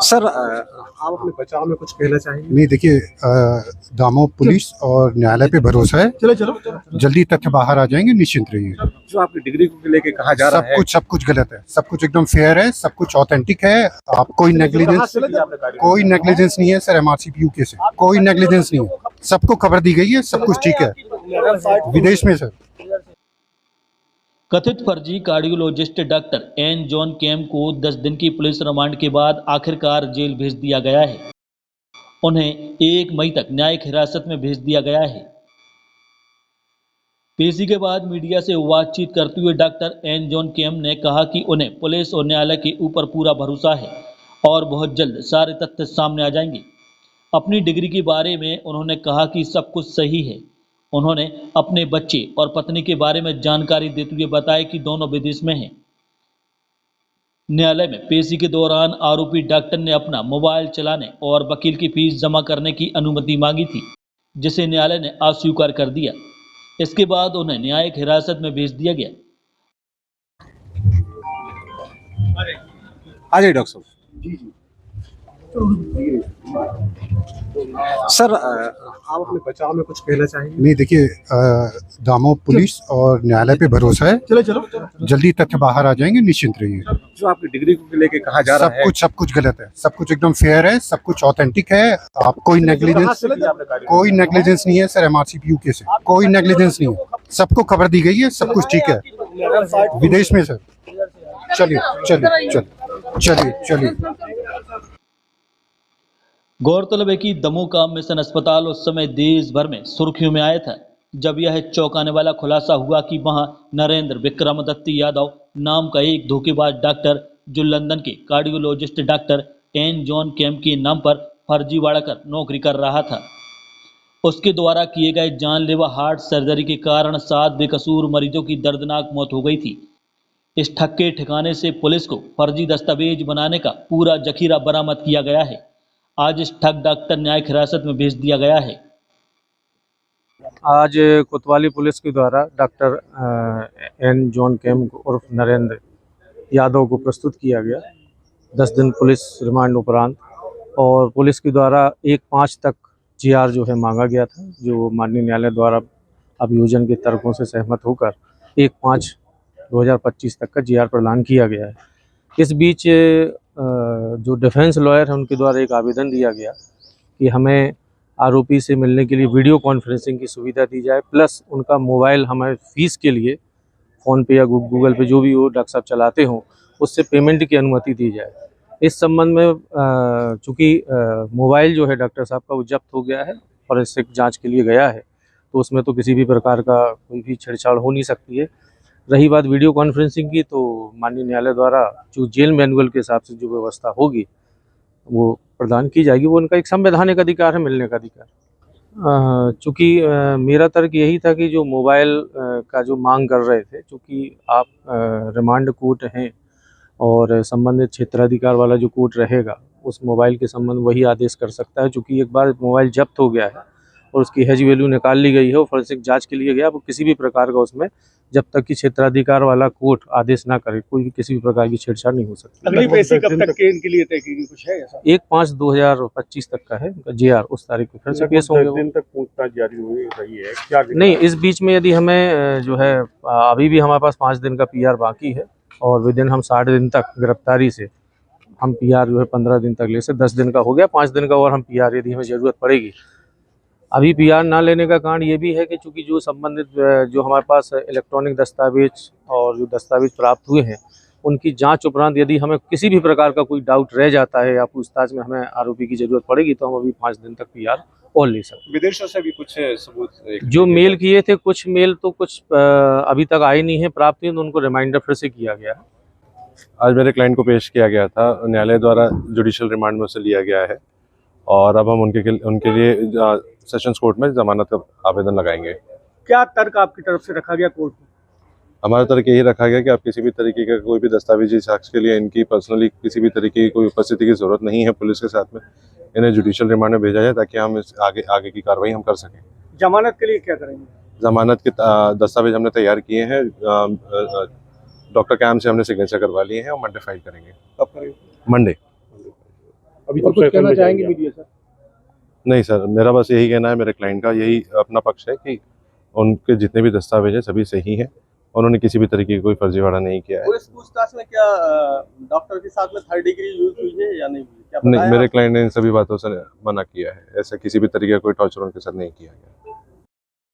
Sir आप अपने बचाव में कुछ कहना चाहेंगे? नहीं, देखिए, दामों पुलिस और न्यायालय पे भरोसा है। चलो जल्दी तथ्य बाहर आ जाएंगे, निश्चिंत रहिए। जो आपकी डिग्री को लेके कहा जा रहा है, सब कुछ गलत है। सब कुछ एकदम फेयर है, सब कुछ ऑथेंटिक है। आप कोई नेग्लिजेंस नहीं है सर। MRCP यूके से कोई नेग्लिजेंस नहीं है। सबको खबर दी गई है, सब कुछ ठीक है। विदेश में सर कथित फर्जी कार्डियोलॉजिस्ट डॉक्टर एन जॉन केम को 10 दिन की पुलिस रिमांड के बाद आखिरकार जेल भेज दिया गया है। उन्हें 1 मई तक न्यायिक हिरासत में भेज दिया गया है। पेशी के बाद मीडिया से बातचीत करते हुए डॉक्टर एन जॉन केम ने कहा कि उन्हें पुलिस और न्यायालय के ऊपर पूरा भरोसा है और बहुत जल्द सारे तथ्य सामने आ जाएंगे। अपनी डिग्री के बारे में उन्होंने कहा कि सब कुछ सही है। उन्होंने अपने बच्चे और पत्नी के बारे में जानकारी देते हुए बताया कि दोनों विदेश में हैं। न्यायालय में पेशी के दौरान आरोपी डॉक्टर ने अपना मोबाइल चलाने और वकील की फीस जमा करने की अनुमति मांगी थी, जिसे न्यायालय ने अस्वीकार कर दिया। इसके बाद उन्हें न्यायिक हिरासत में भेज दिया गया। आ जाइए डॉक्टर साहब। सर आप अपने बचाव में कुछ कहना चाहेंगे? नहीं, देखिए, दामों पुलिस और न्यायालय पे भरोसा है। चलो जल्दी तथ्य बाहर आ जाएंगे, निश्चिंत रहिए। जो आपकी डिग्री को लेके कहा जा रहा है, सब कुछ गलत है। सब कुछ एकदम फेयर है, सब कुछ ऑथेंटिक है। आप कोई नेग्लिजेंस नहीं है सर। MRCP यूके से कोई नेग्लिजेंस नहीं है। सबको खबर दी गई है, सब कुछ ठीक है। विदेश में सर चलिए। गौरतलब है कि दमोह का मिशन अस्पताल उस समय देश भर में सुर्खियों में आया था, जब यह चौंकाने वाला खुलासा हुआ कि वहां नरेंद्र विक्रमदत्त यादव नाम का एक धोखेबाज डॉक्टर, जो लंदन के कार्डियोलॉजिस्ट डॉक्टर एन जॉन केम के नाम पर फर्जीवाड़ा कर नौकरी कर रहा था। उसके द्वारा किए गए जानलेवा हार्ट सर्जरी के कारण 7 बेकसूर मरीजों की दर्दनाक मौत हो गई थी। इस ठग के ठिकाने से पुलिस को फर्जी दस्तावेज बनाने का पूरा जखीरा बरामद किया गया है। आज इस ठग डॉक्टर न्यायिक हिरासत में भेज दिया गया है। आज कोतवाली पुलिस के द्वारा डॉक्टर एन जॉन केम उर्फ नरेंद्र यादव को प्रस्तुत किया गया 10 दिन पुलिस रिमांड उपरांत, और पुलिस के द्वारा 1/5 तक GR जो है मांगा गया था, जो माननीय न्यायालय द्वारा अभियोजन के तर्कों से सहमत होकर 1/5/2025 तक का GR प्रदान किया गया है। इस बीच जो डिफेंस लॉयर है उनके द्वारा एक आवेदन दिया गया कि हमें आरोपी से मिलने के लिए वीडियो कॉन्फ्रेंसिंग की सुविधा दी जाए, प्लस उनका मोबाइल हमें फ़ीस के लिए फ़ोन पे या गूगल पे जो भी वो डॉक्टर साहब चलाते हों उससे पेमेंट की अनुमति दी जाए। इस संबंध में चूँकि मोबाइल जो है डॉक्टर साहब का वो जब्त हो गया है, फॉरेंसिक जांच के लिए गया है, तो उसमें तो किसी भी प्रकार का कोई भी छेड़छाड़ हो नहीं सकती है। रही बात वीडियो कॉन्फ्रेंसिंग की, तो माननीय न्यायालय द्वारा जो जेल मैनुअल के हिसाब से जो व्यवस्था होगी वो प्रदान की जाएगी। वो उनका एक संवैधानिक अधिकार है, मिलने का अधिकार। चूँकि मेरा तर्क यही था कि जो मोबाइल का जो मांग कर रहे थे, चूँकि आप रिमांड कोर्ट हैं और संबंधित क्षेत्राधिकार वाला जो कोर्ट रहेगा उस मोबाइल के संबंध वही आदेश कर सकता है। चूँकि एक बार मोबाइल जब्त हो गया है और उसकी हेज वैल्यू निकाल ली गई है और फॉरेंसिक जांच के लिए गया, वो किसी भी प्रकार का उसमें जब तक कि क्षेत्राधिकार वाला कोर्ट आदेश ना करे कोई भी किसी भी प्रकार की छेड़छाड़ नहीं हो सकती। अगली पेशी कब तक के इनके लिए तय की कुछ है ऐसा? 1/5/2025 तक का है GR, उस तारीख को फिर से केस होंगे। दिन तक पूछताछ जारी हुई रही है क्या? नहीं, इस बीच में यदि हमें जो है अभी भी हमारे पास 5 दिन का PR बाकी है, और विदिन हम 60 दिन तक गिरफ्तारी से हम PR जो है 15 दिन तक ले से 10 दिन का हो गया, 5 दिन का और हम PR यदि हमें ज़रूरत पड़ेगी। अभी PR ना लेने का कारण ये भी है कि चूँकि जो संबंधित जो हमारे पास इलेक्ट्रॉनिक दस्तावेज और जो दस्तावेज प्राप्त हुए हैं उनकी जांच उपरांत यदि हमें किसी भी प्रकार का कोई डाउट रह जाता है या पूछताछ में हमें आरोपी की ज़रूरत पड़ेगी, तो हम अभी 5 दिन तक PR और ले सकते हैं। विदेशों से भी कुछ सबूत जो मेल किए थे, कुछ मेल तो कुछ अभी तक आए नहीं है, प्राप्त हुए, तो उनको रिमाइंडर फिर से किया गया है। आज मेरे क्लाइंट को पेश किया गया था, न्यायालय द्वारा जुडिशियल रिमांड में उसे लिया गया है और अब हम उनके लिए सेशंस कोर्ट में जमानत का आवेदन लगाएंगे। क्या तर्क आपकी तरफ से रखा गया कोर्ट में? हमारा तर्क यही रखा गया कि आप किसी भी तरीके का कोई भी दस्तावेजी साक्ष्य के लिए इनकी पर्सनली किसी भी तरीके की कोई उपस्थिति की जरूरत नहीं है पुलिस के साथ में। इन्हें जुडिशियल रिमांड में भेजा जाए ताकि हम इस आगे की कार्रवाई हम कर सकें। जमानत के लिए क्या करेंगे? जमानत के दस्तावेज हमने तैयार किए हैं, डॉक्टर कैम से हमने सिग्नेचर करवा लिए हैं और मंडे फाइल करेंगे। कब करेंगे? मंडे। अभी तो कुछ कहना चाहेंगे मीडिया सर? नहीं सर, मेरा बस यही कहना है, मेरे क्लाइंट का यही अपना पक्ष है कि उनके जितने भी दस्तावेज हैं सभी सही हैं। उन्होंने किसी भी तरीके की कोई फर्जीवाड़ा नहीं किया है। पुलिस पूछताछ में क्या डॉक्टर के साथ में 3rd डिग्री यूज हुई है या नहीं हुई? क्या नहीं, बताया मेरे क्लाइंट ने इन सभी बातों से मना किया है। ऐसा किसी भी तरीके का कोई टॉर्चर उनके साथ नहीं किया गया।